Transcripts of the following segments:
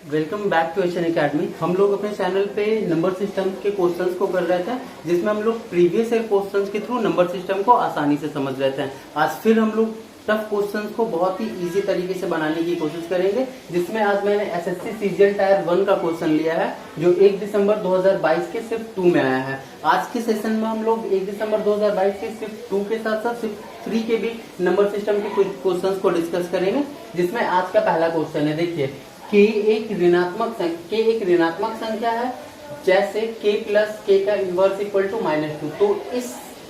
Welcome back to Asian academy. हम लोग अपने चैनल पे नंबर सिस्टम के क्वेश्चंस को कर रहे थे, जिसमें हम लोग प्रीवियस ईयर क्वेश्चंस के थ्रू नंबर सिस्टम को आसानी से समझ रहे थे। आज फिर हम लोग टफ क्वेश्चंस को बहुत ही इजी तरीके से बनाने की कोशिश करेंगे, जिसमें आज मैंने एसएससी सीजीएल टायर 1 का क्वेश्चन लिया है, जो 1 दिसंबर 2022 के सिर्फ 2 में आया है। आज के सेशन में हम लोग 1 दिसंबर 2022 के सिर्फ 2 के साथ साथ सिर्फ 3 के भी नंबर सिस्टम के कुछ क्वेश्चंस को डिस्कस करेंगे, जिसमें आज का पहला क्वेश्चन है। देखिए, k एक ऋणात्मक संख्या है, जैसे k प्लस k का इनवर्स इक्वल टू -2। तो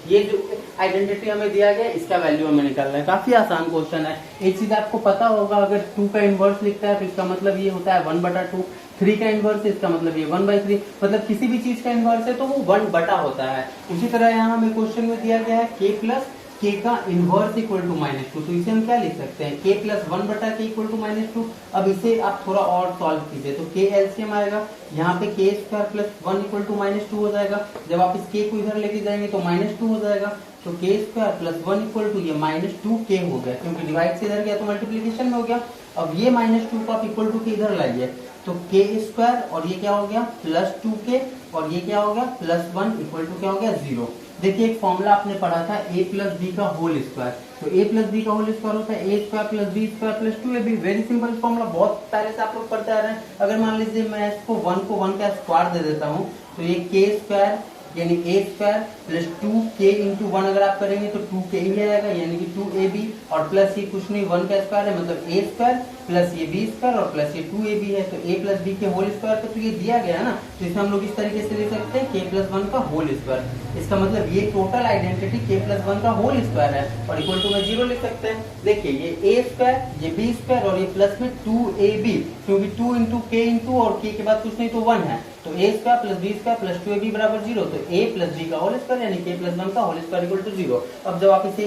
ये जो आइडेंटिटी हमें दिया गया, इसका वैल्यू हमें निकालना है। काफी आसान क्वेश्चन है। एक चीज आपको पता होगा, अगर 2 का इनवर्स लिखता है तो इसका मतलब ये होता है 1/2। 3 का इनवर्स है, इसका मतलब ये 1/3। मतलब किसी भी चीज का इनवर्स है तो वो 1/, होता है। उसी तरह यहाँ हमें क्वेश्चन में दिया गया है k प्लस k का इनवर्स इक्वल टू -2। तो इसे हम क्या लिख सकते हैं, k plus 1/k equal to -2। अब इसे आप थोड़ा और सॉल्व कीजिए तो k एलसीएम आएगा, यहाँ पे k square plus 1 equal to -2 हो जाएगा। जब आप इस k को इधर लेके जाएंगे तो -2 हो जाएगा। तो k square plus 1 equal to ये -2k हो गया, क्योंकि डिवाइड से इधर गया तो मल्टीप्लीकेशन में हो गया। अब ये -2 को आप इक्वल टू के इधर लाइए तो k स्क्वायर और ये क्या हो गया प्लस 2k, और ये क्या हो गया प्लस 1 इक्वल टू क्या हो गया 0। देखिए, एक फॉर्मूला आपने पढ़ा था a प्लस बी का होल स्क्वायर। तो a प्लस बी का होल स्क्वायर होता है a square plus B square plus 2ab। Very simple formula, बहुत पहले से आप लोग पढ़ते आ रहे हैं। अगर मान लीजिए मैं इसको 1 को 1 का स्क्वायर दे देता हूँ, तो ये k स्क्वायर यानी a square plus 2k into 1 अगर आप करेंगे तो 2k ही आएगा, यानी कि 2ab, और प्लस ये कुछ नहीं 1 का स्क्वायर है, मतलब a स्क्वायर प्लस ये b स्क्वायर और प्लस ये 2ab है। तो a प्लस b के होल स्क्वायर तो ये दिया गया है ना, तो इसे हम लोग इस तरीके से लिख सकते हैं k प्लस 1 का होल स्क्वायर। इसका मतलब ये टोटल आइडेंटिटी k प्लस 1 का होल स्क्वायर है, और इक्वल टू में 0 लिख सकते हैं। देखिए, ये a स्क्वायर, ये b स्क्वायर और ये प्लस में 2ab, क्योंकि 2 इंटू k इंटू और k के बाद कुछ नहीं तो 1 है। तो a square plus b square plus 2ab बराबर 0। तो a प्लस b का होल स्क्वायर यानी k प्लस 1 का होल स्क्वायर इक्वल टू 0। अब जब आप इसे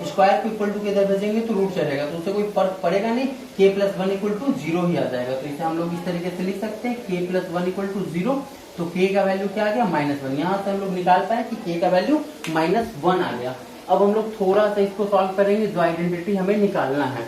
स्क्वायर को इक्वल टू के इधर भेजेंगे तो रूट चलेगा, तो उससे कोई फर्क पड़ेगा नहीं, k प्लस 1 इक्वल टू 0 ही आ जाएगा। तो इसे हम लोग इस तरीके से लिख सकते हैं k प्लस 1 इक्वल टू 0। तो k का वैल्यू क्या आ गया -1। यहाँ से हम लोग निकाल पाए कि k का वैल्यू -1 आ गया। अब हम लोग थोड़ा सा इसको सॉल्व करेंगे, जो आइडेंटिटी हमें निकालना है।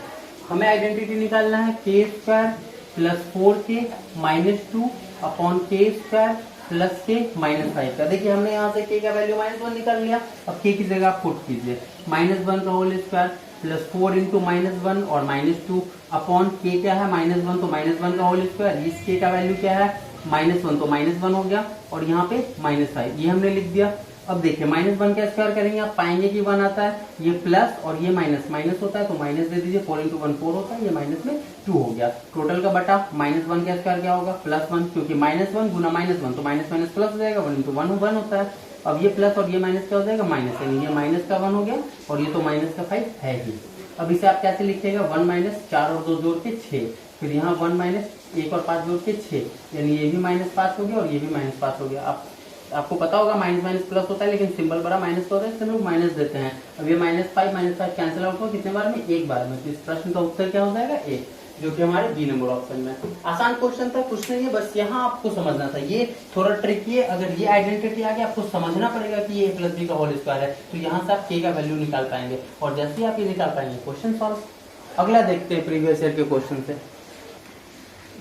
हमें आइडेंटिटी निकालना है k square plus 4k -2 upon k square plus के -5 का। देखिए, हमने यहाँ से k का वैल्यू -1 निकाल लिया। अब k की जगह आप पुट कीजिए, -1 का होल स्क्वायर प्लस 4 इंटू -1 और -2 अपॉन k क्या है -1, तो -1 का होल स्क्वायर। इस k का वैल्यू क्या है -1, तो -1 हो गया, और यहाँ पे -5 ये हमने लिख दिया। अब देखिए, -1 का स्क्वायर करेंगे आप पाएंगे कि 1 आता है, ये प्लस और ये माइनस माइनस होता है, तो माइनस दे दीजिए। 4 इंटू 1 4 होता है, ये माइनस में 2 हो गया। टोटल का बटा -1 का स्क्वायर क्या होगा +1, क्योंकि -1 गुना -1 तो माइनस माइनस प्लस हो जाएगा। 1 इंटू 1 1 होता है। अब ये प्लस और ये माइनस क्या हो जाएगा माइनस, यानी ये माइनस का 1 हो गया, और ये तो माइनस का 5 है ही। अब इसे आप कैसे लिखिएगा, 1 माइनस 4 और 2 जोड़ के 6, फिर यहाँ 1 माइनस 1 और 5 जोड़ के 6, यानी ये भी -5 हो गया और ये भी -5 हो गया। आपको पता होगा माइनस माइनस प्लस होता है, लेकिन सिंबल बड़ा माइनस होता है, इससे लोग माइनस देते हैं। अब ये -5 कैंसिल आउट हो कितने बार में, एक बार में। तो इस प्रश्न का उत्तर क्या हो जाएगा A, जो कि हमारे बी नंबर ऑप्शन में। आसान क्वेश्चन था, कुछ नहीं है, बस यहाँ आपको समझना था। ये थोड़ा ट्रिकी है, अगर ये आइडेंटिटी आ गया आपको समझना पड़ेगा कि ये a प्लस बी का होल स्क्वायर है, तो यहाँ से आप k का वैल्यू निकाल पाएंगे, और जैसे ही आप ये निकाल पाएंगे क्वेश्चन सॉल्व। अगला देखते हैं प्रीवियस ईयर के क्वेश्चन से।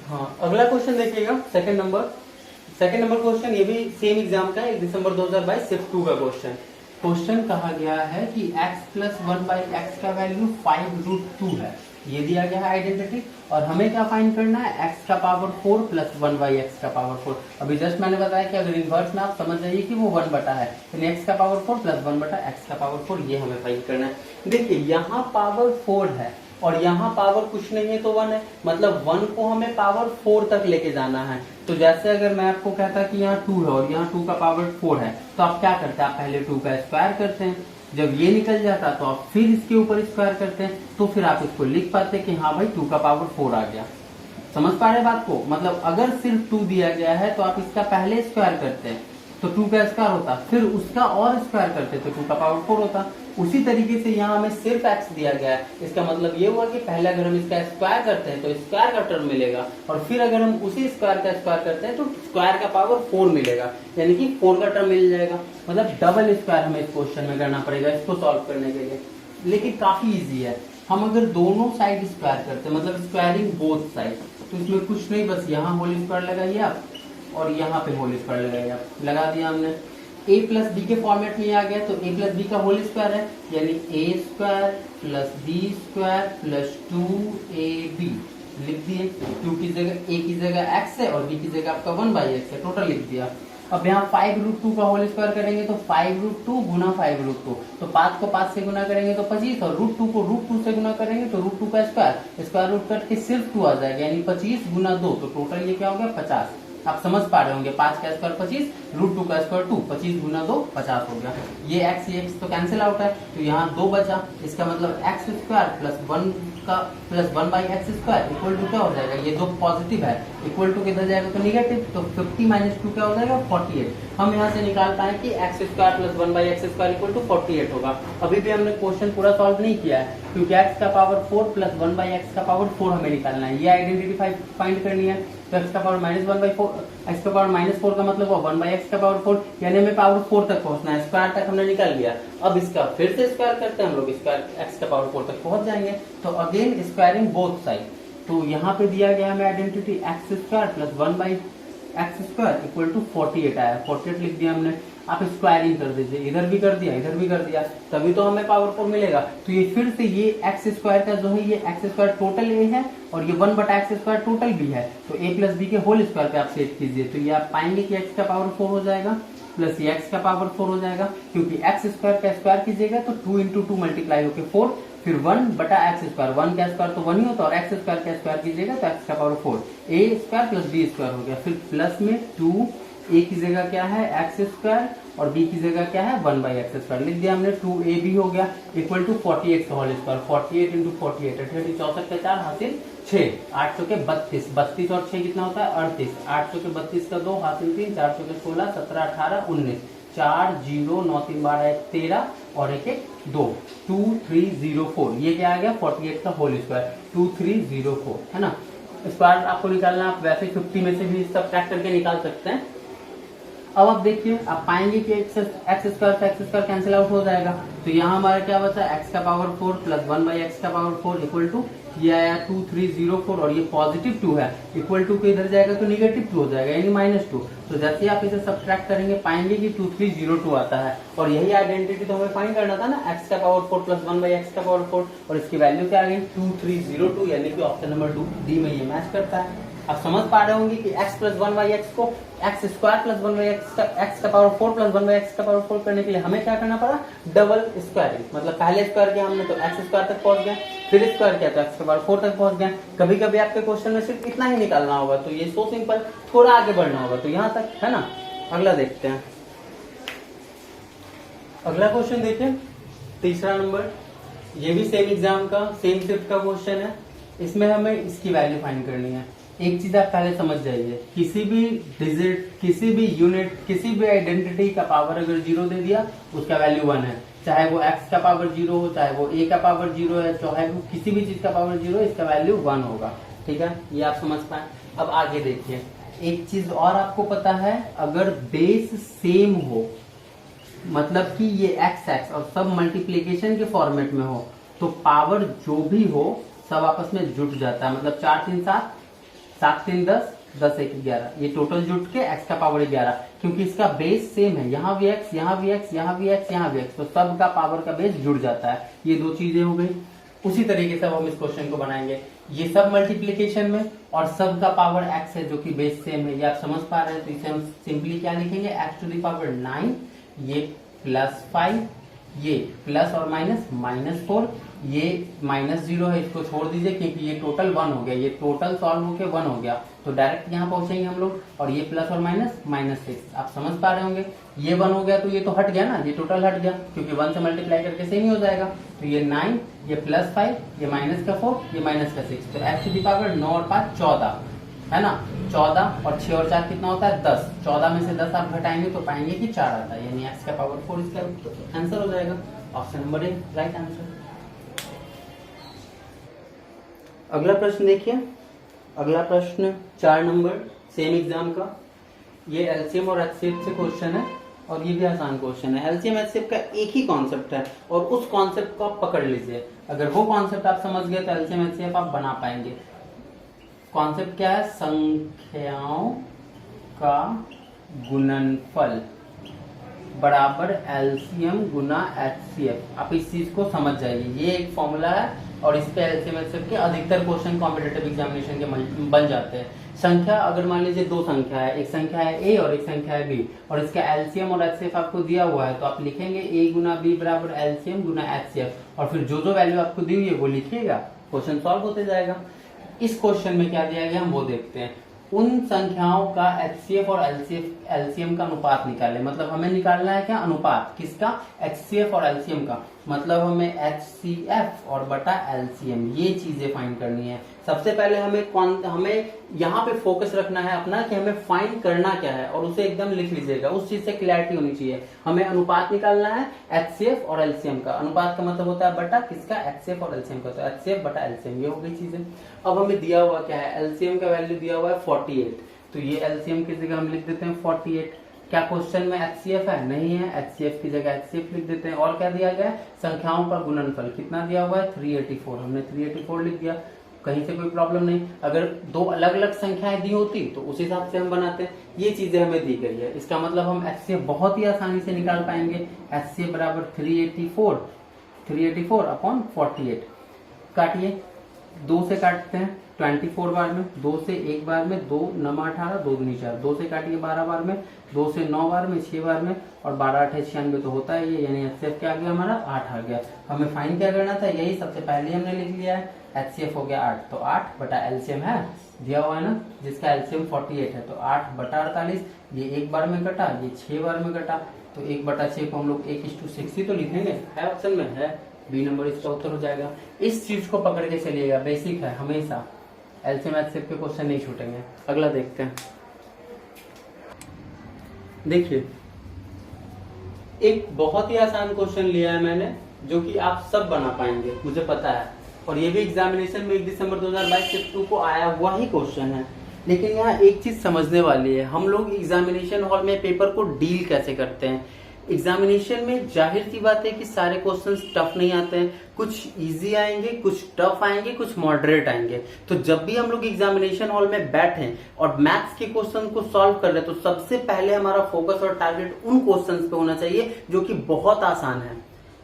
हाँ, अगला क्वेश्चन देखिएगा, सेकंड नंबर क्वेश्चन। ये भी सेम एग्जाम का है, 1 दिसंबर 2022 सिर्फ 2 का क्वेश्चन कहा गया है कि x प्लस 1/x का वैल्यू 5√2 है। ये दिया गया है आइडेंटिटी, और हमें क्या फाइंड करना है, x का पावर 4 प्लस 1/x का पावर 4। अभी जस्ट मैंने बताया कि अगर इनवर्स में आप समझ जाइए कि वो 1/, है, तो x का पावर 4 प्लस 1/x का पावर 4, ये हमें फाइंड करना है। देखिए, यहाँ पावर 4 है और यहाँ पावर कुछ नहीं है तो 1 है, मतलब 1 को हमें पावर 4 तक लेके जाना है। तो जैसे अगर मैं आपको कहता कि यहाँ 2 है और यहाँ 2 का पावर 4 है, तो आप क्या करते हैं, आप पहले 2 का स्क्वायर करते हैं। जब ये निकल जाता तो आप फिर इसके ऊपर स्क्वायर करते हैं, तो फिर आप इसको लिख पाते कि हाँ भाई 2 का पावर 4 आ गया। समझ पा रहे बात को, मतलब अगर सिर्फ 2 दिया गया है तो आप इसका पहले स्क्वायर करते हैं तो 2 का स्क्वायर होता, फिर उसका और स्क्वायर करते तो 2 का पावर 4 होता। उसी तरीके से यहाँ हमें सिर्फ x दिया गया है, इसका मतलब ये हुआ कि पहले अगर हम इसका स्क्वायर करते हैं तो स्क्वायर का टर्म मिलेगा, और फिर अगर हम उसी स्क्वायर का स्क्वायर करते हैं तो स्क्वायर का पावर 4 मिलेगा, यानी कि 4 का टर्म मिल जाएगा। मतलब डबल स्क्वायर हमें इस क्वेश्चन में करना पड़ेगा इसको सॉल्व करने के लिए, लेकिन काफी इजी है। हम अगर दोनों साइड स्क्वायर करते हैं, मतलब स्क्वायरिंग बोथ साइड, तो इसमें कुछ नहीं, बस यहाँ होल स्क्वायर लगाइए आप और यहाँ पे होल स्क्वायर लगाइए आप। लगा दिया हमने। a प्लस बी के फॉर्मेट में आ गया, तो a प्लस बी का होल स्क्वायर है, यानी a square plus B square plus 2ab लिख दिए। 2 की जगह a की जगह x है और b की जगह आपका 1/x है, टोटल लिख दिया। अब यहाँ 5√2 का होल स्क्वायर करेंगे तो 5√2 गुना 5√2, तो 5 को 5 से गुना करेंगे तो 25, और √2 को √2 से गुना करेंगे तो √2 का स्क्वायर रूट कट के सिर्फ 2 आ जाएगा, यानी 25 गुना 2, तो टोटल ये क्या हो गया 50। आप समझ पा रहे होंगे, 5 का स्क्वायर 25, √2 का स्क्वायर 2, 25 गुना 2 50 हो गया। ये x तो कैंसिल आउट है, तो यहाँ 2 बचा, इसका मतलब x square plus 1/x square equal to क्या हो जाएगा, ये 2 पॉजिटिव है, इक्वल टू किधर जाएगा तो निगेटिव, तो 50 माइनस 2 क्या हो जाएगा 48। हम यहाँ से निकाल पाए कि x square plus 1/x square equal to 48 होगा। अभी भी हमने क्वेश्चन पूरा सॉल्व नहीं किया है, क्योंकि x का पावर 4 प्लस 1/x का पावर 4 हमें निकालना है, ये आइडेंटिटी फाइंड करनी है। तो x का पावर -1/4, x का पावर -4 का मतलब हुआ 1/x का पावर 4, यानी हमें पावर 4 तक पहुंचना है, स्क्वायर तक हमने निकाल लिया। अब इसका फिर से स्क्वायर करते हैं हम लोग, स्क्वायर x का पावर 4 तक पहुंच जाएंगे। तो अगेन स्क्वायरिंग बोथ साइड, तो यहाँ पे दिया गया हमें identity x square plus 1/x square equal to 48 आया, 48 लिख दिया हमने। आप स्क्वायरिंग कर दीजिए, इधर भी कर दिया इधर भी कर दिया, तभी तो हमें पावर 4 मिलेगा। तो ये फिर से ये x स्क्वायर का जो है ये x स्क्वायर टोटल a है और ये 1/x स्क्वायर टोटल b है, तो a प्लस b के होल स्क्वायर पे आप सेट कीजिए, तो ये आप पाएंगे कि x का पावर 4 हो जाएगा प्लस ये x का पावर 4 हो जाएगा, क्योंकि x स्क्वायर का स्क्वायर कीजिएगा तो 2 इंटू 2 मल्टीप्लाई होकर 4, फिर 1/x स्क्वायर, 1 का स्क्वायर तो 1 ही होता है, और x स्क्वायर का स्क्वायर कीजिएगा तो x का power 4, a square plus b square हो गया, फिर प्लस में 2, a की जगह क्या है x स्क्वायर और b की जगह क्या है 1/x स्क्वायर लिख दिया हमने, 2ab हो गया इक्वल टू 48 का होल स्क्वायर, 48 इंटू 48, 48 64 के 4 हासिल 6, 800 के 32, 32 और 6 कितना होता है 38, 800 के 32 का 2 हासिल 3, 400 के 16, 17 18 19, 4 0 9 3 12 1 13 और 1 1 2, 2304, ये क्या आ गया 48 का होल स्क्वायर 2304 है ना। स्क्वायर आपको निकालना, आप वैसे 50 में से भी सब्ट्रैक्ट करके निकाल सकते हैं। अब आप देखिए, आप पाएंगे कि एक्स स्क्वायर से एक्स स्क्वायर कैंसिल आउट हो जाएगा, तो यहाँ हमारा क्या बचा x का पावर 4 प्लस 1/x का पावर 4 इक्वल टू ये आया 2304, और ये पॉजिटिव 2 है, इक्वल टू के इधर जाएगा तो निगेटिव 2 हो जाएगा, यानी -2। तो जैसे ही आप इसे सब्ट्रैक्ट करेंगे पाएंगे कि 2302 आता है, और यही आइडेंटिटी तो हमें फाइंड करना था ना, x का पावर 4 प्लस 1/x का पावर 4, और इसकी वैल्यू क्या आ गई 2302, यानी कि ऑप्शन नंबर डी में ये मैच करता है। आप समझ पा रहे होंगे कि x प्लस 1/x को x स्क्वायर प्लस 1/x का x का पावर 4 प्लस 1/x का पावर 4 करने के लिए हमें क्या करना पड़ा, डबल स्क्वायरिंग, मतलब पहले स्क्वायर किया हमने तो x स्क्वायर तक पहुंच गया, फिर स्क्वायर किया तो x का पावर 4 तक पहुंच गया। कभी कभी आपके क्वेश्चन में सिर्फ इतना ही निकालना होगा, तो ये सो सिंपल, थोड़ा आगे बढ़ना होगा, तो यहाँ तक है ना। अगला देखते हैं, अगला क्वेश्चन देखिए, तीसरा नंबर, ये भी सेम एग्जाम का सेम शिफ्ट का क्वेश्चन है। इसमें हमें इसकी वैल्यू फाइंड करनी है। एक चीज आप पहले समझ जाइए, किसी भी डिजिट, किसी भी यूनिट, किसी भी आइडेंटिटी का पावर अगर 0 दे दिया उसका वैल्यू 1 है, चाहे वो x का पावर 0 हो, चाहे वो a का पावर 0 है, चाहे वो किसी भी चीज का पावर 0 है, इसका वैल्यू 1 होगा। ठीक है, ये आप समझ पाए। अब आगे देखिए, एक चीज और आपको पता है, अगर बेस सेम हो, मतलब कि ये x और सब मल्टीप्लीकेशन के फॉर्मेट में हो, तो पावर जो भी हो सब आपस में जुट जाता है, मतलब 4 3 7, 7 3 10, 10 1 11, ये टोटल जुट के x का पावर 11, क्योंकि इसका बेस सेम है, यहाँ भी x, यहाँ भी x, यहाँ भी x, यहाँ भी x, तो सब का पावर का बेस जुड़ जाता है। ये दो चीजें हो गई। उसी तरीके से हम इस क्वेश्चन को बनाएंगे, ये सब मल्टीप्लीकेशन में और सब का पावर x है जो कि बेस सेम है, ये आप समझ पा रहे हैं। तो इसे हम सिंपली क्या लिखेंगे, x टू द पावर 9, ये +5, ये प्लस और माइनस -4, ये -0 है, इसको छोड़ दीजिए क्योंकि ये टोटल 1 हो गया, ये टोटल सॉल्व होके 1 हो गया, तो डायरेक्ट यहाँ पहुंचेंगे हम लोग, और ये प्लस और माइनस -6, आप समझ पा रहे होंगे। ये 1 हो गया तो ये तो हट गया ना, ये टोटल हट गया, क्योंकि 1 से मल्टीप्लाई करके सेम ही हो जाएगा। तो ये 9, ये +5, ये -4, ये -6, तो x टू द पावर 9 और 5 14 है ना, 14 और 6 और 4 कितना होता है 10, 14 में से 10 आप घटाएंगे तो पाएंगे कि 4 आता है, यानी x का पावर 4 इसका आंसर हो जाएगा, ऑप्शन नंबर 1 राइट आंसर। अगला प्रश्न देखिए, अगला प्रश्न 4 नंबर सेम एग्जाम का, ये एलसीएम और एचसीएफ से क्वेश्चन है। और ये भी आसान क्वेश्चन है। एलसीएम एचसीएफ का एक ही कॉन्सेप्ट है और उस कॉन्सेप्ट को आप पकड़ लीजिए। अगर वो कॉन्सेप्ट आप समझ गए तो एलसीएम एचसीएफ आप बना पाएंगे। कॉन्सेप्ट क्या है? संख्याओं का गुणनफल बराबर एलसीएम गुना एचसीएफ। आप इस चीज को समझ जाइए, ये एक फॉर्मूला है और इस पे एलसीएम एचसीएफ के अधिकतर क्वेश्चन कॉम्पिटिटिव एग्जामिनेशन के बन जाते हैं। संख्या अगर मान लीजिए दो संख्या है, एक संख्या है ए और एक संख्या है बी, और इसका एलसीएम और एचसीएफ आपको दिया हुआ है, तो आप लिखेंगे ए गुना बी बराबर एलसीएम गुना एचसीएफ, और फिर जो जो वैल्यू आपको दी हुई है वो लिखिएगा, क्वेश्चन सॉल्व होते जाएगा। इस क्वेश्चन में क्या दिया गया हम वो देखते हैं। उन संख्याओं का एचसीएफ और एलसीएम का अनुपात निकाले। मतलब हमें निकालना है क्या? अनुपात किसका? एचसीएफ और एलसीएम का। मतलब हमें एचसीएफ और बटा एलसीएम ये चीजें फाइंड करनी है। सबसे पहले हमें यहाँ पे फोकस रखना है अपना कि हमें फाइंड करना क्या है, और उसे एकदम लिख लीजिएगा, उस चीज से क्लैरिटी होनी चाहिए। हमें अनुपात निकालना है एचसीएफ और एलसीएम का। अनुपात का मतलब होता है बटा किसका? एचसीएफ और एलसीएम का। तो एचसीएफ बटा एलसीएम ये हो गई चीजें। अब हमें दिया हुआ क्या है? एलसीएम का वैल्यू दिया हुआ है 48, तो ये एलसीएम की जगह हम लिख देते हैं 48। क्या क्वेश्चन में एचसीएफ है? नहीं है, एचसीएफ की जगह एचसीएफ लिख देते हैं। और क्या दिया गया है? संख्याओं का गुणनफल कितना दिया हुआ है? 384, हमने 384 लिख दिया, कहीं से कोई प्रॉब्लम नहीं। अगर दो अलग अलग संख्याएं दी होती तो उस हिसाब से हम बनाते हैं। ये चीजें हमें दी गई है, इसका मतलब हम एचसीएफ बहुत ही आसानी से निकाल पाएंगे। एचसीएफ बराबर 384 अपॉन 48। काटिए, 2 से काटते हैं 24 बार में, 2 से 1 बार में, 2 9 18, 2 दूनी 4, 2 से काटिए 12 बार में, 2 से 9 बार में, 6 बार में, और 12 8 96 तो होता है ये, यानी एचसीएफ क्या आ गया हमारा? 8 आ गया। हमें फाइंड क्या करना था? यही सबसे पहले हमने लिख लिया है। एचसीएफ हो गया 8, तो 8 बटा एलसीएम है दिया हुआ है ना, जिसका एलसीएम 48 है, तो 8 बटा 48, ये 1 बार में कटा, ये 6 बार में कटा, तो 1 बटा 6 को हम लोग 1:6 ही तो लिखेंगे, है ऑप्शन में है, बी नंबर इसका उत्तर हो जाएगा। इस चीज को पकड़ के चलिएगा, बेसिक है, हमेशा एलसीएम एचसीएफ के क्वेश्चन नहीं छूटेंगे। अगला देखते हैं। देखिए, एक बहुत ही आसान क्वेश्चन लिया है मैंने, जो कि आप सब बना पाएंगे, मुझे पता है, और ये भी एग्जामिनेशन में 1 दिसंबर 2022 शिफ्ट 2 को आया हुआ ही क्वेश्चन है। लेकिन यहाँ एक चीज समझने वाली है, हम लोग एग्जामिनेशन हॉल में पेपर को डील कैसे करते हैं। एग्जामिनेशन में जाहिर सी बात है कि सारे क्वेश्चंस टफ नहीं आते हैं, कुछ इजी आएंगे, कुछ टफ आएंगे, कुछ मॉडरेट आएंगे। तो जब भी हम लोग एग्जामिनेशन हॉल में बैठे और मैथ्स के क्वेश्चन को सॉल्व कर रहे हैं, तो सबसे पहले हमारा फोकस और टारगेट उन क्वेश्चंस पे होना चाहिए जो कि बहुत आसान है।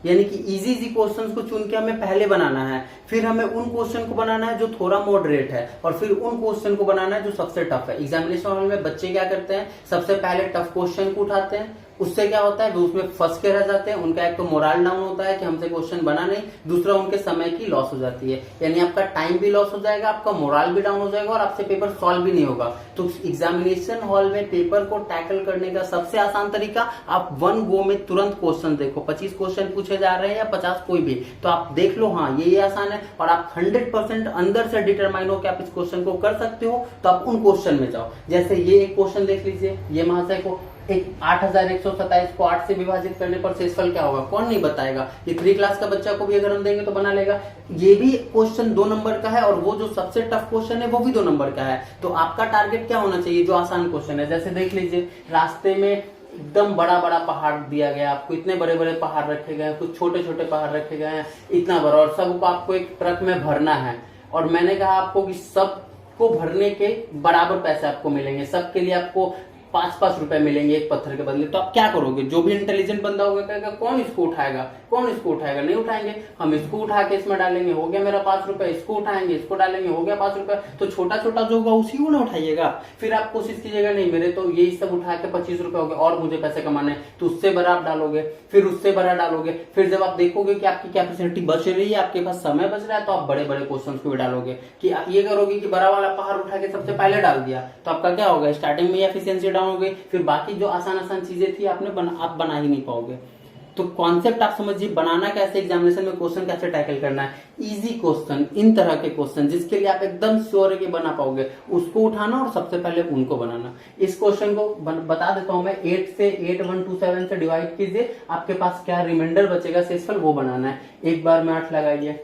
यानी कि इजी क्वेश्चंस को चुन के हमें पहले बनाना है, फिर हमें उन क्वेश्चन को बनाना है जो थोड़ा मॉडरेट है, और फिर उन क्वेश्चन को बनाना है जो सबसे टफ है। एग्जामिनेशन हॉल में बच्चे क्या करते हैं? सबसे पहले टफ क्वेश्चन को उठाते हैं, उससे क्या होता है वो उसमें फंस के रह जाते हैं। उनका एक तो मोरल डाउन होता है कि हमसे क्वेश्चन बना नहीं, दूसरा उनके समय की लॉस हो जाती है, यानी आपका टाइम भी लॉस हो जाएगा, आपका मोरल भी डाउन हो जाएगा, और आपसे पेपर सॉल्व भी नहीं होगा। तो एग्जामिनेशन हॉल में पेपर को टैकल करने का सबसे आसान तरीका, आप 1 गो में तुरंत क्वेश्चन देखो। 25 क्वेश्चन पूछे जा रहे हैं या 50 कोई भी, तो आप देख लो हाँ ये आसान है, और आप 100% अंदर से डिटरमाइन हो कि आप इस क्वेश्चन को कर सकते हो, तो आप उन क्वेश्चन में जाओ। जैसे ये एक क्वेश्चन देख लीजिए, ये महाशय को 8127 को 8 से विभाजित करने पर शेषफल क्या होगा, कौन नहीं बताएगा। ये 3 क्लास का बच्चा को भी अगर हम देंगे तो बना लेगा। ये भी क्वेश्चन 2 नंबर का है, और वो जो सबसे टफ क्वेश्चन है वो भी 2 नंबर का है। तो आपका टारगेट क्या होना चाहिए? जो आसान क्वेश्चन है। जैसे देख लीजिए, रास्ते में एकदम बड़ा बड़ा पहाड़ दिया गया आपको, इतने बड़े बड़े पहाड़ रखे गए हैं, कुछ छोटे छोटे पहाड़ रखे गए हैं, इतना बड़ा, और सबको आपको एक ट्रक में भरना है। और मैंने कहा आपको कि सबको भरने के बराबर पैसे आपको मिलेंगे, सबके लिए आपको 5-5 रुपए मिलेंगे एक पत्थर के बदले। तो आप क्या करोगे? जो भी इंटेलिजेंट बंदा होगा कहेगा कौन इसको उठाएगा, कौन इसको उठाएगा, नहीं उठाएंगे, हम इसको उठा के इसमें डालेंगे, हो गया मेरा 5 रुपए, इसको उठाएंगे, इसको डालेंगे, हो गया 5 रुपए। तो छोटा छोटा जो होगा उसी को ना उठाइएगा। फिर आप कोशिश कीजिएगा नहीं मेरे तो यही सब उठा के 25 रुपए हो गए और मुझे पैसे कमाने, तो उससे बड़ा आप डालोगे, फिर उससे बड़ा डालोगे, फिर जब आप देखोगे कि आपकी कैपेसिटी बच रही है, आपके पास समय बच रहा है, तो आप बड़े बड़े क्वेश्चन को भी डालोगे। कि आप ये करोगे कि बड़ा वाला पहाड़ उठा के सबसे पहले डाल दिया, तो आपका क्या होगा? स्टार्टिंग में एफिशिएंसी डाउन हो गई, फिर बाकी जो आसान आसान चीजें थी आप बना ही नहीं पाओगे। तो कॉन्सेप्ट आप समझिए, बनाना कैसे, एग्जामिनेशन में क्वेश्चन कैसे टैकल करना है। इजी क्वेश्चन, इन तरह के क्वेश्चन जिसके लिए आप एकदम श्योर है कि बना पाओगे, उसको उठाना और सबसे पहले उनको बनाना। इस क्वेश्चन को बता देता हूं मैं, 8 से 8127 से डिवाइड कीजिए, आपके पास क्या रिमाइंडर बचेगा शेषफल, वो बनाना है। एक बार में 8 लगाइए,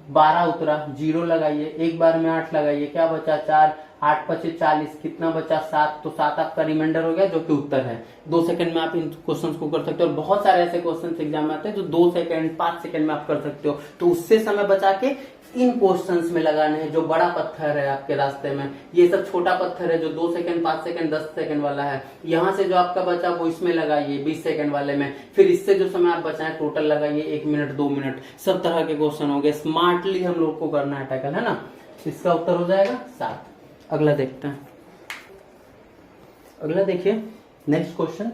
12 उतरा, 0 लगाइए, एक बार में 8 लगाइए, क्या बचा 4, 8 पचे 40, कितना बचा 7, तो 7 आपका रिमाइंडर हो गया जो कि उत्तर है। 2 सेकंड में आप इन क्वेश्चंस को कर सकते हो। और बहुत सारे ऐसे क्वेश्चंस एग्जाम में आते हैं जो 2 सेकंड 5 सेकंड में आप कर सकते हो। तो उससे समय बचा के इन क्वेश्चंस में लगाने हैं। जो बड़ा पत्थर है आपके रास्ते में, ये सब छोटा पत्थर है जो 2 सेकंड 5 सेकंड 10 सेकंड वाला है। यहाँ से जो आपका बचा वो इसमें लगाइए 20 सेकंड वाले में, फिर इससे जो समय आप बचाएं टोटल लगाइए 1 मिनट 2 मिनट। सब तरह के क्वेश्चन हो गए, स्मार्टली हम लोग को करना है टैकल, है ना। इसका उत्तर हो जाएगा 7। अगला देखते हैं। अगला देखिए नेक्स्ट क्वेश्चन।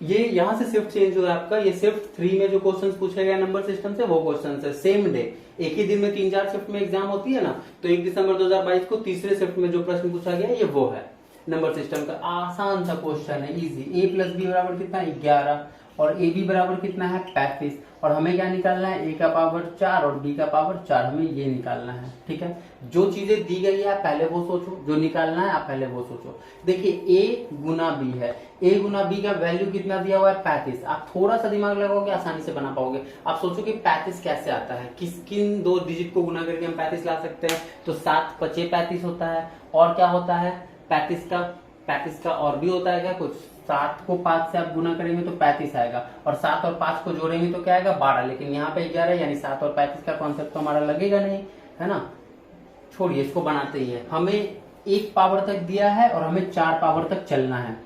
ये यहां से शिफ्ट चेंज हुआ है आपका। ये शिफ्ट 3 में जो क्वेश्चंस पूछे गए नंबर सिस्टम से वो क्वेश्चंस है सेम डे। एक ही दिन में 3-4 शिफ्ट में एग्जाम होती है ना, तो 1 दिसंबर 2022 को तीसरे शिफ्ट में जो प्रश्न पूछा गया ये वो है नंबर सिस्टम का। आसान सा क्वेश्चन है, इजी। a प्लस बी बराबर कितना 11 और ए बी बराबर कितना है 35। और हमें क्या निकालना है, a का पावर 4 और b का पावर 4, हमें ये निकालना है। ठीक है, जो चीजें दी गई है आप पहले वो सोचो, जो निकालना है आप पहले वो सोचो। देखिए a गुना b है, a गुना b का वैल्यू कितना दिया हुआ है 35। आप थोड़ा सा दिमाग लगाओगे आसानी से बना पाओगे। आप सोचो कि 35 कैसे आता है, किन 2 डिजिट को गुना करके हम 35 ला सकते हैं। तो 7 पचे 35 होता है, और क्या होता है 35 का और भी होता है क्या कुछ। 7 को 5 से आप गुना करेंगे तो 35 आएगा, और 7 और 5 को जोड़ेंगे तो क्या आएगा 12। लेकिन यहाँ पे 11 यानी 7 और 35 का कॉन्सेप्ट तो हमारा लगेगा नहीं, है ना। छोड़िए, इसको बनाते ही है। हमें 1 पावर तक दिया है और हमें 4 पावर तक चलना है।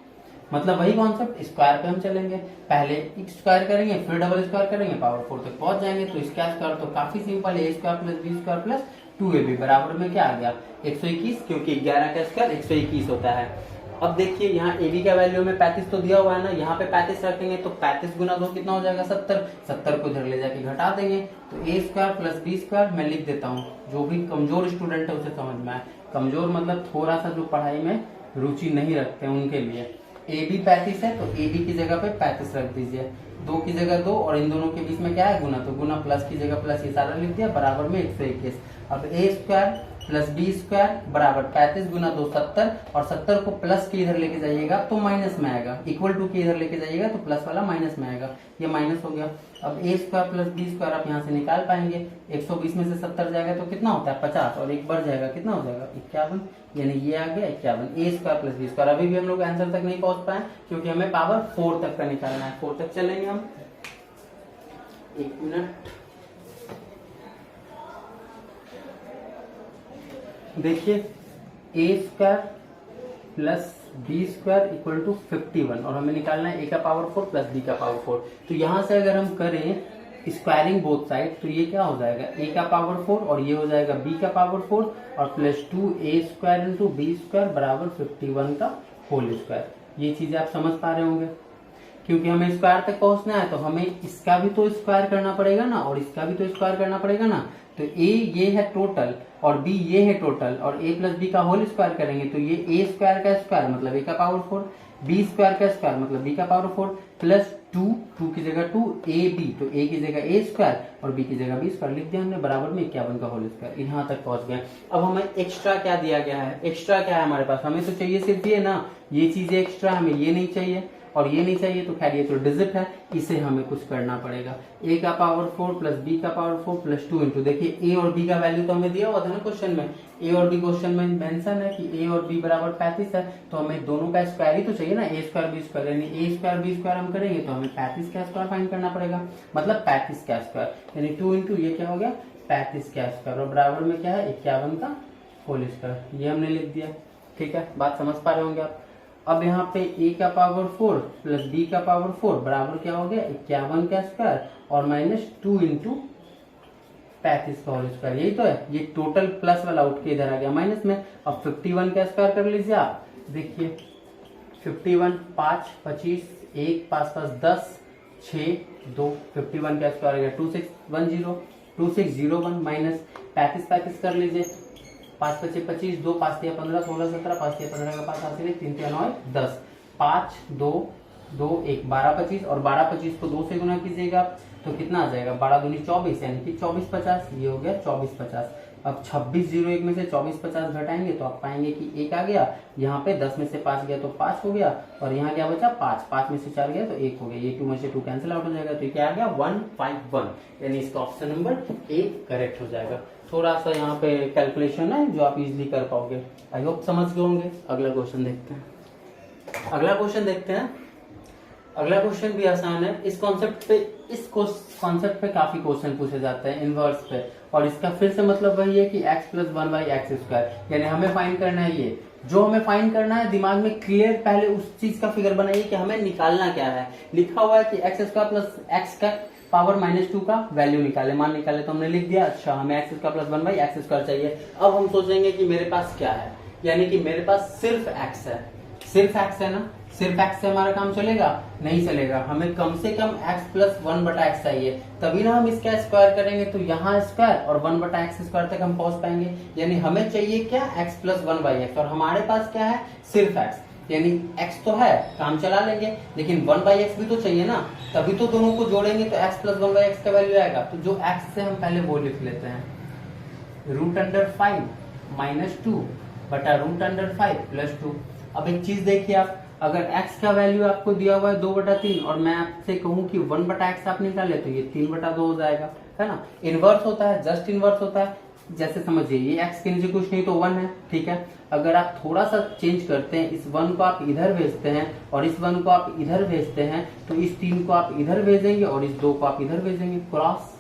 मतलब वही कॉन्सेप्ट, स्क्वायर पे हम चलेंगे। पहले स्क्वायर करेंगे फिर डबल स्क्वायर करेंगे, पावर 4 तक पहुंच जाएंगे। तो इसका स्क्वायर तो काफी सिंपल है, a square plus B square plus 2ab बराबर में क्या आ गया 121, क्योंकि 11 का स्क्वायर 121 होता है। अब देखिए यहाँ ए बी का वैल्यू में 35 तो दिया हुआ है ना, यहाँ पे 35 रखेंगे तो 35 गुना 2 कितना हो जाएगा 70। 70 को इधर ले जाके घटा देंगे तो ए स्क्वायर प्लस बी स्क्वायर। मैं लिख देता हूँ, जो भी कमजोर स्टूडेंट है उसे समझ में आए। कमजोर मतलब थोड़ा सा जो पढ़ाई में रुचि नहीं रखते हैं उनके लिए। ए बी 35 है तो ए बी की जगह पे 35 रख दीजिए, 2 की जगह 2 और इन दोनों के बीच में क्या है गुना, तो गुना प्लस की जगह प्लस, ये सारा लिख दिया बराबर में 121। अब ए स्क्वायर प्लस बी स्क्वायर बराबर 35 गुना 2 70, और 70 को प्लस के इधर लेके जाइएगा तो माइनस में आएगा, इक्वल टू के इधर लेके जाइएगा तो प्लस वाला माइनस में आएगा, ये माइनस हो गया। अब ए स्क्वायर प्लस बी स्क्वायर आप यहाँ से निकाल पाएंगे। 120 में से 70 जाएगा तो कितना होता है 50, और एक बढ़ जाएगा कितना हो जाएगा 51, यानी ये आ गया 51। ए स्क्वायर प्लस बी स्क्वायर। अभी भी हम लोग आंसर तक नहीं पहुंच पाए क्योंकि हमें पावर 4 तक का निकालना है। 4 तक चलेंगे हम, 1 मिनट। देखिए a square plus B square equal to 51, और हमें निकालना है ए का पावर 4 प्लस बी का पावर 4। तो यहां से अगर हम करें स्क्वायरिंग बोथ साइड तो ये क्या हो जाएगा ए का पावर 4 और ये हो जाएगा बी का पावर 4 और प्लस 2 ए स्क्वायर इंटू बी स्क्वायर बराबर 51 का होल स्क्वायर। ये चीजें आप समझ पा रहे होंगे। क्योंकि हमें स्क्वायर तक पहुंचना है तो हमें इसका भी तो स्क्वायर करना पड़ेगा ना, और इसका भी तो स्क्वायर करना पड़ेगा ना। तो ए ये है टोटल और बी ये है टोटल, और ए प्लस बी का होल स्क्वायर करेंगे तो ये ए स्क्वायर का स्क्वायर मतलब ए का पावर 4, बी स्क्वायर का स्क्वायर मतलब बी का पावर 4 प्लस 2 की जगह 2 ए बी, तो ए की जगह ए स्क्वायर और बी की जगह बी स्क्वायर लिख दिया हमने बराबर में 51 का होल स्क्वायर। यहाँ तक पहुंच गए। अब हमें एक्स्ट्रा क्या दिया गया है, एक्स्ट्रा क्या है हमारे पास, हमें तो चाहिए सिर्फ ये ना, ये चीजें एक्स्ट्रा, हमें ये नहीं चाहिए और ये नहीं चाहिए। तो खैर ये तो डिजिट है, इसे हमें कुछ करना पड़ेगा। ए का पावर 4 प्लस बी का पावर 4 प्लस 2 इंटू, देखिए ए और बी का वैल्यू तो हमें दिया हुआ था ना क्वेश्चन में। ए और बी क्वेश्चन में मेंशन है कि ए और बी बराबर 35 है, तो हमें दोनों का स्क्वायर ही तो चाहिए ना, ए स्क्वायर बी स्क्वायर, यानी ए स्क्वायर बी स्क्वायर हम करेंगे तो हमें 35 का स्क्वायर फाइंड करना पड़ेगा, मतलब 35 का स्क्वायर, यानी 2 इंटू ये क्या हो गया 35 का स्क्वायर, और बराबर में क्या है 51 का होल स्क्वायर। ये हमने लिख दिया। ठीक है, बात समझ पा रहे होंगे आप। अब यहाँ पे a का पावर 4 प्लस b का पावर 4 बराबर क्या हो गया 51 का स्क्वायर और माइनस 2 इंटू 35 का होल स्क्वायर। यही तो है, ये टोटल प्लस वाला उठ के इधर आ गया माइनस में। अब 51 का स्क्वायर कर लीजिए आप, देखिए 51 5 25 1 5 5 10 6 2, 51 का स्क्वायर आ गया 2601 माइनस 35 कर लीजिए, 5 पचे 25 2 5 3 15 16 17 5 3 15 का 5 हाथ 3 3 9 10 5 2 2 1 12 25 और 12 25 को 2 से गुना कीजिएगा तो कितना आ जाएगा 12 दूनी 24, यानी कि 24 50, ये हो गया 24 50। अब 26 01 में से 24 50 घटाएंगे तो आप पाएंगे कि 1 आ गया, यहाँ पे 10 में से 5 गया तो 5 हो गया, और यहाँ क्या बचा 5, 5 में से 4 गया तो 1 हो गया, ये 2 में से 2 कैंसिल आउट हो जाएगा, तो ये क्या आ गया 151, यानी इसका ऑप्शन नंबर ए करेक्ट हो जाएगा। थोड़ा सा यहाँ पे कैलकुलेशन है जो आप इजीली कर पाओगे। आई होप समझ गए होंगे। अगला क्वेश्चन देखते हैं। अगला क्वेश्चन देखते हैं। अगला क्वेश्चन भी आसान है। इस कॉन्सेप्ट पे काफी क्वेश्चन पूछे जाते हैं इनवर्स पे, और इसका फिर से मतलब वही है कि x प्लस 1/x², यानी हमें फाइंड करना है ये। जो हमें फाइंड करना है, दिमाग में क्लियर पहले उस चीज का फिगर बनाइए कि हमें निकालना क्या है। लिखा हुआ है कि x² प्लस x का पावर -2 का वैल्यू निकाले, मान निकाले, तो हमने लिख दिया। अच्छा, हमें x² प्लस 1/x² चाहिए। अब हम सोचेंगे कि मेरे पास क्या है, यानी कि मेरे पास सिर्फ x है। सिर्फ x है ना, सिर्फ x से हमारा काम चलेगा? नहीं चलेगा। हमें कम से कम x प्लस 1/x चाहिए, तभी ना हम इसका स्क्वायर करेंगे, तो यहाँ स्क्वायर और 1/x² तक हम पहुंच पाएंगे। यानी हमें चाहिए क्या? x प्लस 1/x, और हमारे पास क्या है? सिर्फ x। यानी x तो है, काम चला लेंगे, लेकिन 1/x भी तो चाहिए ना, तभी तो दोनों को जोड़ेंगे तो x प्लस 1/x का वैल्यू आएगा। तो जो x से हम पहले वो लिख लेते हैं, √5 - 2 बटा √5 प्लस 2। अब एक चीज देखिए आप, अगर x का वैल्यू आपको दिया हुआ है 2/3 और मैं आपसे कहूं कि 1/x आप निकाले, तो ये 3/2 हो जाएगा, है ना। इनवर्स होता है, जस्ट इनवर्स होता है। जैसे समझिए, ये x के नीचे कुछ नहीं तो 1 है, ठीक है। अगर आप थोड़ा सा चेंज करते हैं, इस 1 को आप इधर भेजते हैं और इस 1 को आप इधर भेजते हैं, तो इस 3 को आप इधर भेजेंगे और इस 2 को आप इधर भेजेंगे, क्रॉस।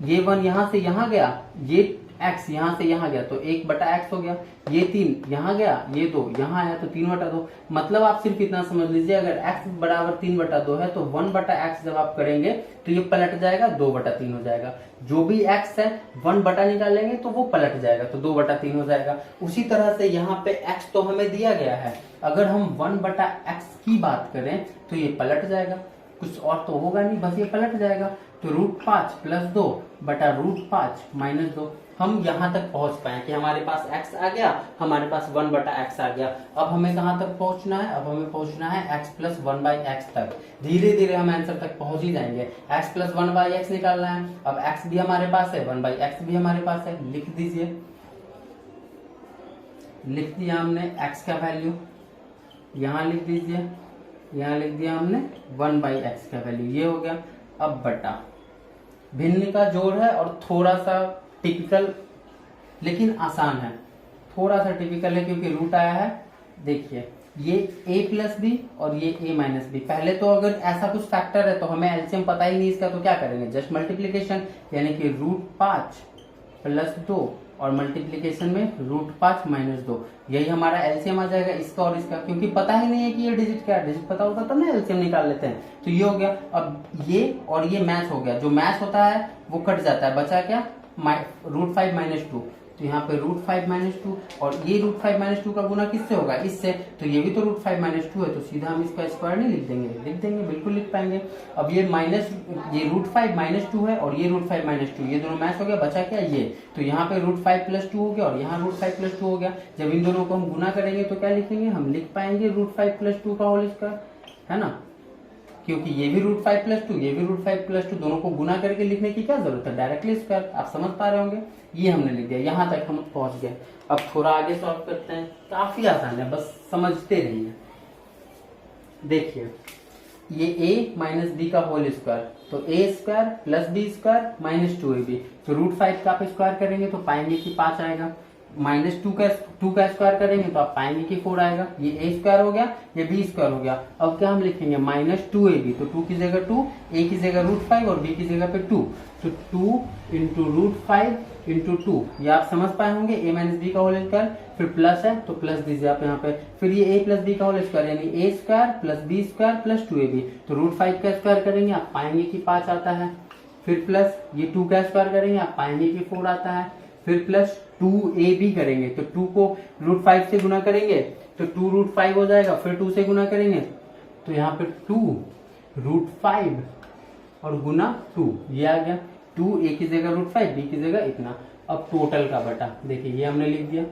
ये 1 यहां से यहां गया, ये x यहां से यहां गया, तो 1/x हो गया। ये 3 यहां गया, ये 2 यहां आया, तो 3/2। मतलब आप सिर्फ इतना समझ लीजिए, अगर x बराबर 3/2 है, तो 1/x जब आप करेंगे तो ये पलट जाएगा, 2/3 हो जाएगा। जो भी x है 1 निकालेंगे तो वो पलट जाएगा, तो 2/3 हो जाएगा। उसी तरह से यहाँ पे x तो हमें दिया गया है, अगर हम 1/x की बात करें तो ये पलट जाएगा, कुछ और तो होगा नहीं, बस ये पलट जाएगा। तो √5 प्लस 2 बटा √5 - 2। हम यहाँ तक पहुंच पाए कि हमारे पास x आ गया, हमारे पास 1/x आ गया। अब हमें कहाँ तक पहुंचना है? अब हमें पहुंचना है x प्लस 1/x तक। धीरे धीरे हम आंसर तक पहुंच ही जाएंगे। x प्लस 1/x निकालना है। अब x भी हमारे पास है, 1/x भी हमारे पास है, लिख दीजिए। लिख दिया हमने x का वैल्यू, यहाँ लिख दीजिए, यहाँ लिख दिया हमने 1/x का वैल्यू, ये हो गया। अब बटा, भिन्न का जोड़ है और थोड़ा सा टिपिकल लेकिन आसान है, थोड़ा सा टिपिकल है क्योंकि रूट आया है। देखिए, ये a प्लस बी और ये a माइनस बी। पहले तो अगर ऐसा कुछ फैक्टर है तो हमें एलसीएम पता ही नहीं इसका, तो क्या करेंगे? जस्ट मल्टीप्लीकेशन, यानी कि √5 प्लस 2 और मल्टीप्लीकेशन में √5 - 2, यही हमारा एलसीएम आ जाएगा इसका और इसका। क्योंकि पता ही नहीं है कि ये डिजिट क्या है, डिजिट पता होता तब ना एलसीएम निकाल लेते हैं। तो ये हो गया। अब ये और ये मैच हो गया, जो मैच होता है वो कट जाता है, बचा क्या? √5 - 2। तो यहाँ पे √5 - 2 और ये √5 - 2 का गुना किससे होगा? इससे। तो ये भी तो √5 - 2 है, तो सीधा हम इसका स्क्वायर नहीं लिख देंगे? लिख देंगे, बिल्कुल लिख पाएंगे। अब ये √5 - 2 है और ये √5 - 2, ये दोनों मैच हो गया, बचा क्या? ये। तो यहाँ पे √5 + 2 हो गया और यहाँ √5 + 2 हो गया। जब इन दोनों को हम गुना करेंगे तो क्या लिखेंगे? हम लिख पाएंगे √5 + 2 का होल स्क्वायर, है ना। क्योंकि ये भी √5 + 2, ये भी √5 + 2, दोनों को गुना करके लिखने की क्या जरूरत है? Directly square. आप समझ पा रहे होंगे, ये हमने लिख दिया। यहाँ तक हम पहुंच गए। अब थोड़ा आगे सॉल्व करते हैं, काफी आसान है, बस समझते रहिए। देखिए, ये a माइनस बी का होल स्क्वायर, तो a² प्लस b² - 2ab। तो √5 का आप स्क्वायर करेंगे तो पाएंगे कि 5 आएगा। -2 का स्क्वायर करेंगे तो आप पाएंगे कि 4 आएगा। ये a² हो गया, ये b² हो गया। अब क्या हम लिखेंगे? -2ab, तो 2 की जगह 2, a की जगह √5 और b की जगह पे 2, तो 2 × √5 × 2, ये आप समझ पाए होंगे। a माइनस बी का होल स्क्वायर, फिर प्लस है तो प्लस दीजिए आप यहाँ पे, फिर ये a प्लस बी का होल स्क्वायर, यानी a² plus b² plus 2ab। तो √5 का स्क्वायर करेंगे आप पाएंगे कि 5 आता है। फिर प्लस ये 2 का स्क्वायर करेंगे आप पाएंगे कि 4 आता है। फिर प्लस 2ab करेंगे तो 2 को √5 से गुना करेंगे तो 2 √5 हो जाएगा। फिर 2 से गुना करेंगे तो यहाँ पे 2 √5 और गुना 2, ये आ गया। 2 a की जगह √5, b की जगह इतना। अब टोटल का बटा, देखिए ये हमने लिख दिया,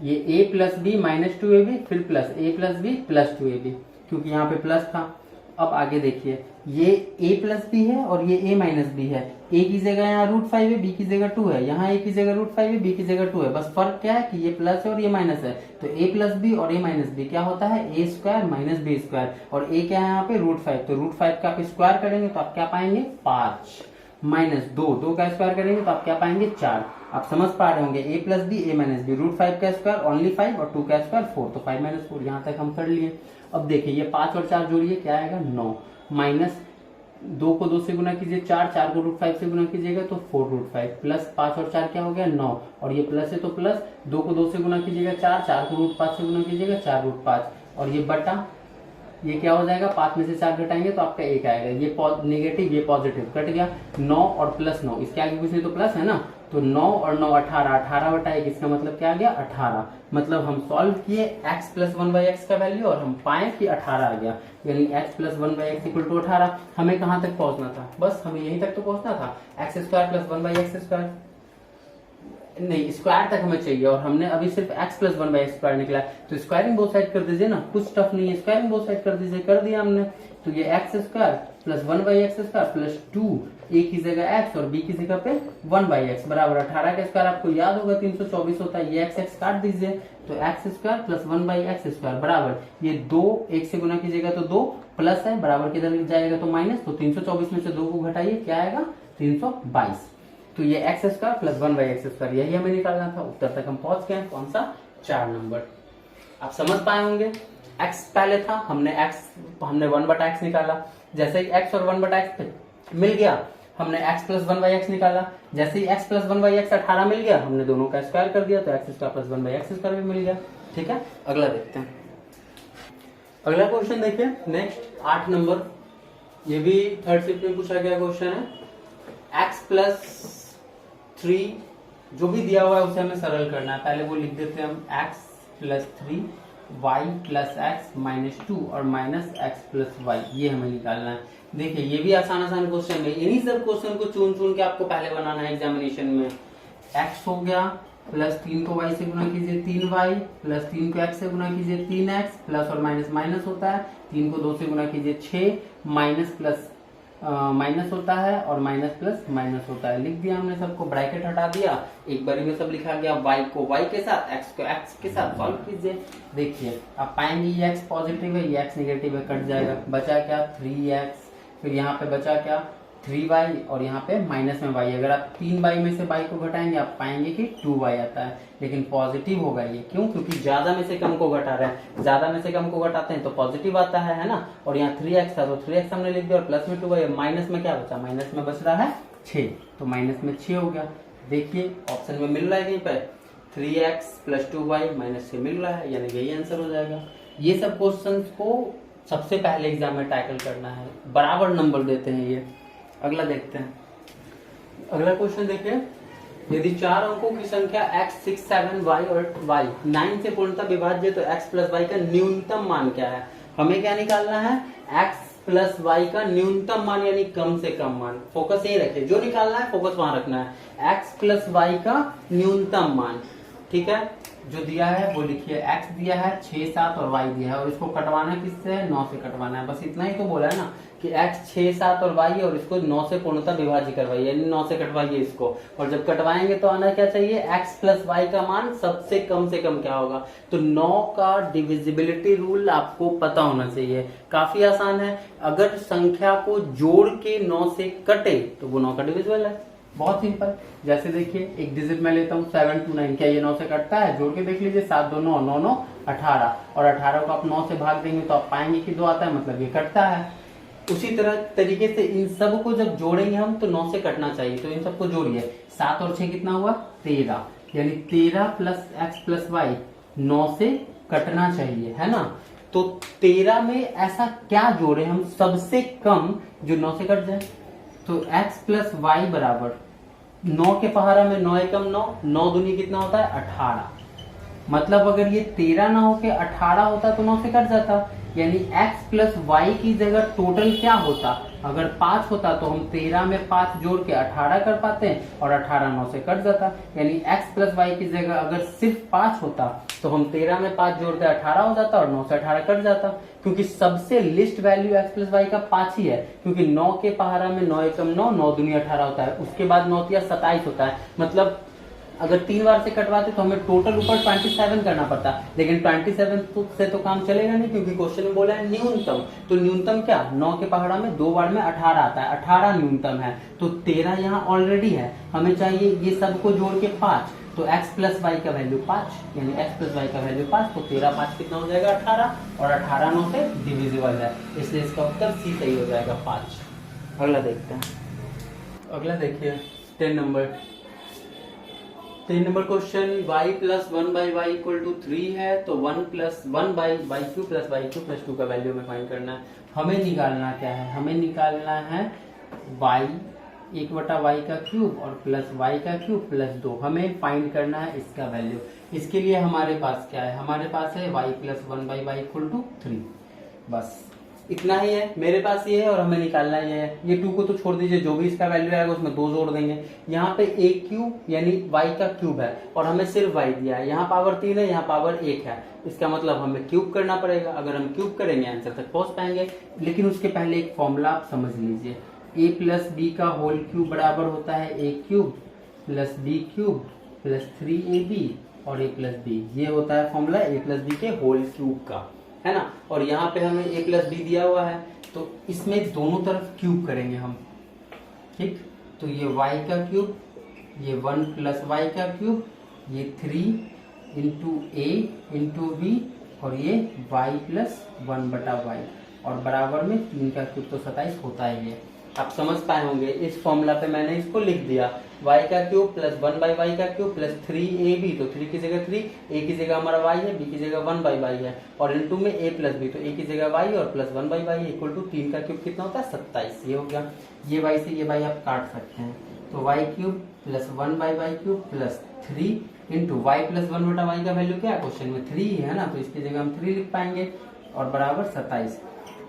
ये a प्लस बी - 2ab, फिर plus a plus B plus 2ab, क्योंकि यहाँ पे प्लस था। अब आगे देखिए, ये a प्लस बी है और ये a माइनस बी है। a की जगह यहाँ √5 है, b की जगह 2 है, यहाँ a की जगह √5 है, b की जगह 2 है। बस फर्क क्या है कि ये प्लस है और ये माइनस है। तो a प्लस बी और a माइनस बी क्या होता है? a² - b², और a क्या है यहाँ पे? √5। तो √5 का आप स्क्वायर करेंगे तो आप क्या पाएंगे? 5। माइनस 2 का स्क्वायर करेंगे तो आप क्या पाएंगे 4। आप समझ पा रहे होंगे a plus B A minus B, root 5 का स्क्वायर ओनली 5 और 2 का स्क्वायर 4, तो 5 माइनस 4 यहाँ तक हम कर लिए। अब देखिए ये 5 और 4 जोड़िए क्या आएगा 9, माइनस 2 को 2 से गुना कीजिए 4 को रूट 5 से गुना कीजिएगा तो 4 रूट 5, प्लस 5 और 4 क्या हो गया 9, और ये प्लस है तो प्लस 2 को 2 से गुना कीजिएगा 4 को रूट 5 से गुना कीजिएगा 4 रूट 5, और ये बटा ये क्या हो जाएगा 5 में से 4 घटाएंगे तो आपका 1 आएगा, ये नेगेटिव ये पॉजिटिव कट गया, 9 और प्लस 9 इसके आगे कुछ नहीं तो प्लस है ना, तो 9 और 9 18, 18 बटा 1 इसका मतलब क्या आ गया 18। मतलब हम सॉल्व किए x प्लस 1/x का वैल्यू और हम पाए कि 18 आ गया, यानी x plus 1/x equal to 18। हमें कहां तक पहुंचना था, बस हमें यहीं तक तो पहुंचना था, x square plus 1/x square नहीं स्क्वायर तक हमें चाहिए, और हमने अभी सिर्फ x प्लस 1/x स्क्वायर निकला है, तो स्क्वायरिंग बोथ साइड कर दीजिए ना, कुछ टफ नहीं है, स्क्वायरिंग बोथ साइड कर दीजिए, कर दिया हमने। तो ये x square plus 1/x square plus 2 a की जगह x और b की जगह पे 1/x बराबर 18 का स्क्वायर आपको याद होगा 324 होता है, ये x काट दीजिए, तो x square plus 1/x square बराबर ये 2 1 से गुना कीजिएगा तो 2 प्लस है बराबर किधर जाएगा तो माइनस, तो 324 में से 2 को घटाइए क्या आएगा 322, तो ये x square plus 1/x square यही हमें निकालना था। उत्तर तक हम पहुंच गए, कौन सा 4 नंबर। आप समझ पाए होंगे x पहले था, हमने 1/x निकाला, जैसे ही x और 1/x पे मिल गया हमने x प्लस 1/x निकाला, जैसे ही x प्लस 1/x 18 मिल गया हमने दोनों का स्क्वायर कर दिया, तो x square plus 1/x square भी मिल गया। ठीक है, अगला देखते हैं। अगला क्वेश्चन देखिए नेक्स्ट 8 नंबर, ये भी थर्ड शिफ्ट में पूछा गया क्वेश्चन है। x प्लस 3 जो भी दिया हुआ है उसे हमें सरल करना है, पहले वो लिख देते हैं हम x plus 3 y plus x minus 2 और माइनस एक्स प्लस वाई, ये हमें निकालना है। देखिए ये भी आसान क्वेश्चन है, इन्हीं सब क्वेश्चन को चुन चुन के आपको पहले बनाना है एग्जामिनेशन में। x हो गया प्लस 3 को y से गुना कीजिए 3y, प्लस 3 को x से गुना कीजिए 3x, प्लस और माइनस माइनस होता है, 3 को 2 से गुना कीजिए 6, माइनस प्लस माइनस होता है और माइनस प्लस माइनस होता है। लिख दिया हमने सबको, ब्रैकेट हटा दिया, एक बारी में सब लिखा गया, y को y के साथ x को x के साथ सॉल्व कीजिए। देखिए आप पाएंगे ये x पॉजिटिव है ये x नेगेटिव है, कट जाएगा, बचा क्या 3x, फिर यहाँ पे बचा क्या 3y और यहाँ पे माइनस में y। अगर आप 3y में से y को घटाएंगे आप पाएंगे कि 2y आता है, लेकिन पॉजिटिव होगा ये, क्यों? क्योंकि ज्यादा में से कम को घटा रहे हैं, ज्यादा में से कम को घटाते हैं तो पॉजिटिव आता है ना। और यहाँ 3x था तो 3x हमने लिख दिया और प्लस में 2y, माइनस में क्या बचा, माइनस में बच रहा है 6, तो माइनस में 6 हो गया। देखिए ऑप्शन में मिल रहा है कहीं पे 3x प्लस 2y माइनस 6 मिल रहा है, यानी यही आंसर हो जाएगा। ये सब क्वेश्चन को सबसे पहले एग्जाम में टैकल करना है, बराबर नंबर देते हैं ये। अगला देखते हैं, अगला क्वेश्चन देखिए, यदि 4 अंकों की संख्या x 6 7 y और y 9 से पूर्णतः विभाज्य तो x प्लस y का न्यूनतम मान क्या है। हमें क्या निकालना है, x प्लस y का न्यूनतम मान यानी कम से कम मान। फोकस यही रखिए, जो निकालना है फोकस वहां रखना है, x प्लस y का न्यूनतम मान। ठीक है, जो दिया है वो लिखिए, x दिया है 6 7 और y दिया है, और इसको कटवाना किससे है 9 से कटवाना है, बस इतना ही तो बोला है ना कि x 6 7 और y और इसको 9 से पूर्णतः विभाज्य करवाइए, यानी 9 से कटवाइए इसको, और जब कटवाएंगे तो आना क्या चाहिए, x प्लस y का मान सबसे कम से कम क्या होगा, तो 9 का डिविजिबिलिटी रूल आपको पता होना चाहिए, काफी आसान है। अगर संख्या को जोड़ के 9 से कटे तो वो 9 का डिविजिबल है, बहुत सिंपल। जैसे देखिए एक डिजिट में लेता हूँ 7 2 9, क्या ये 9 से कटता है, जोड़ के देख लीजिए 7 2 9 9 9 18, और 18 को आप 9 से भाग देंगे तो आप पाएंगे कि 2 आता है, मतलब ये कटता है। उसी तरह तरीके से इन सब को जब जोड़ेंगे हम तो 9 से कटना चाहिए, तो इन सबको जोड़िए, 7 और 6 कितना हुआ 13, यानी 13 प्लस एक्स प्लस वाई 9 से कटना चाहिए, है ना। तो 13 में ऐसा क्या जोड़े हम सबसे कम जो 9 से कट जाए, तो x प्लस वाई बराबर 9 के पहाड़ा में 9 एकम 9, 9 दूनी कितना होता है 18, मतलब अगर ये 13 ना होके 18 होता तो 9 से कट जाता, यानी x प्लस वाई की जगह टोटल क्या होता, अगर 5 होता तो हम 13 में 5 जोड़ के 18 कर पाते हैं और 18 9 से कट जाता, यानी x प्लस वाई की जगह अगर सिर्फ 5 होता तो हम 13 में 5 जोड़ते 18 हो जाता और 9 से 18 कट जाता, क्योंकि सबसे least value x plus Y का 5 ही है, क्योंकि 9 के पहाड़ा में 9 एकम 9, 9 दूनी 18 होता है, उसके बाद 9 तिया 27 होता है, मतलब अगर 3 बार से कटवाते तो हमें टोटल ऊपर 27 करना पड़ता, लेकिन 27 से तो काम चलेगा नहीं, क्योंकि क्वेश्चन में बोला है न्यूनतम। तो न्यूनतम क्या, 9 के पहाड़ा में 2 बार में 18 आता है, 18 न्यूनतम है। तो 13 यहाँ ऑलरेडी है, हमें चाहिए ये सबको जोड़ के 5, तो x प्लस वाई का वैल्यू 5, यानी x प्लस वाई का वैल्यू 5, तो 13 5 कितना हो जाएगा 18, और 18 9 से डिविजिबल है, इसलिए इसका उत्तर सी सही हो जाएगा 5। अगला देखते हैं। अगला देखिए 10 number question, y plus 1 by Y equal to 3 है, तो 1 plus 1 by Y cube plus Y cube plus 2 का वैल्यू हमें फाइंड करना है। हमें निकालना क्या है, हमें निकालना है y 1/y का क्यूब और प्लस y का क्यूब प्लस 2, हमें फाइंड करना है इसका वैल्यू। इसके लिए हमारे पास क्या है, हमारे पास है y plus 1 by Y equal to 3, बस इतना ही है मेरे पास ये है, और हमें निकालना ये है। ये 2 को तो छोड़ दीजिए, जो भी इसका वैल्यू आएगा उसमें 2 जोड़ देंगे। यहाँ पे a क्यूब यानी y का क्यूब है, और हमें सिर्फ y दिया है, यहाँ पावर 3 है, यहाँ पावर 1 है, इसका मतलब हमें क्यूब करना पड़ेगा। अगर हम क्यूब करेंगे आंसर तक पहुंच पाएंगे, लेकिन उसके पहले एक फॉर्मूला आप समझ लीजिए, a प्लस बी का होल क्यूब बराबर होता है a cube plus B cube plus 3ab और a प्लस बी, ये होता है फॉर्मूला a प्लस बी के होल क्यूब का, है ना। और यहाँ पे हमें a प्लस बी दिया हुआ है, तो इसमें दोनों तरफ क्यूब करेंगे हम, ठीक। तो ये y का क्यूब, ये 1 प्लस वाई का क्यूब, ये 3 इंटू a इंटू बी, और ये y प्लस 1/y, और बराबर में 3 का क्यूब, तो 27 होता ही है। आप समझ पाए होंगे, इस फॉर्मूला पे मैंने इसको लिख दिया, y का क्यूब प्लस 1 बाई वाई का क्यूब प्लस 3ab, तो 3 की जगह 3, a की जगह हमारा y है, b की जगह 1 बाई वाई है, और इनटू में a प्लस b, तो a की जगह y और plus 1 by Y equal to 3 का क्यूब कितना होता है 27, ये हो गया। ये y से ये y आप काट सकते हैं, तो y cube plus 1 by Y cube plus 3 into Y plus 1/y का वैल्यू क्या है, क्वेश्चन में 3 है ना, तो इसकी जगह हम 3 लिख पाएंगे, और बराबर 27,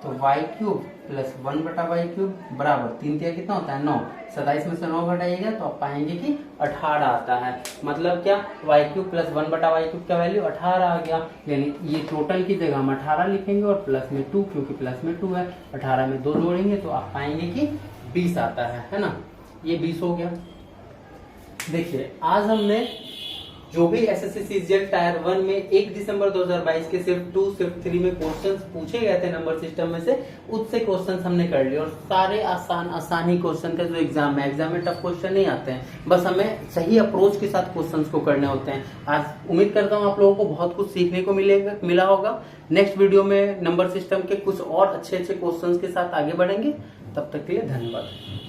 तो y cube plus 1/y cube बराबर 3 कितना होता है 9, 27 में से 9 घटाइएगा तो आप पाएंगे कि 18 आता है। मतलब क्या, y cube plus 1/y cube का वैल्यू 18 आ गया, यानी ये टोटल की जगह हम 18 लिखेंगे और प्लस में 2, क्योंकि प्लस में 2 है, 18 में 2 जोड़ेंगे तो आप पाएंगे कि 20 आता है ना, ये 20 हो गया। देखिए आज हमने जो भी एसएससी सीजीएल टायर 1 में 1 दिसंबर 2022 के सिर्फ 2 सिर्फ 3 में क्वेश्चंस पूछे गए थे नंबर सिस्टम में से, उससे क्वेश्चंस हमने कर लिए, और सारे आसान ही क्वेश्चन का जो एग्जाम में टफ क्वेश्चन नहीं आते हैं, बस हमें सही अप्रोच के साथ क्वेश्चंस को करने होते हैं। आज उम्मीद करता हूँ आप लोगों को बहुत कुछ सीखने को मिला होगा। नेक्स्ट वीडियो में नंबर सिस्टम के कुछ और अच्छे क्वेश्चन के साथ आगे बढ़ेंगे, तब तक के लिए धन्यवाद।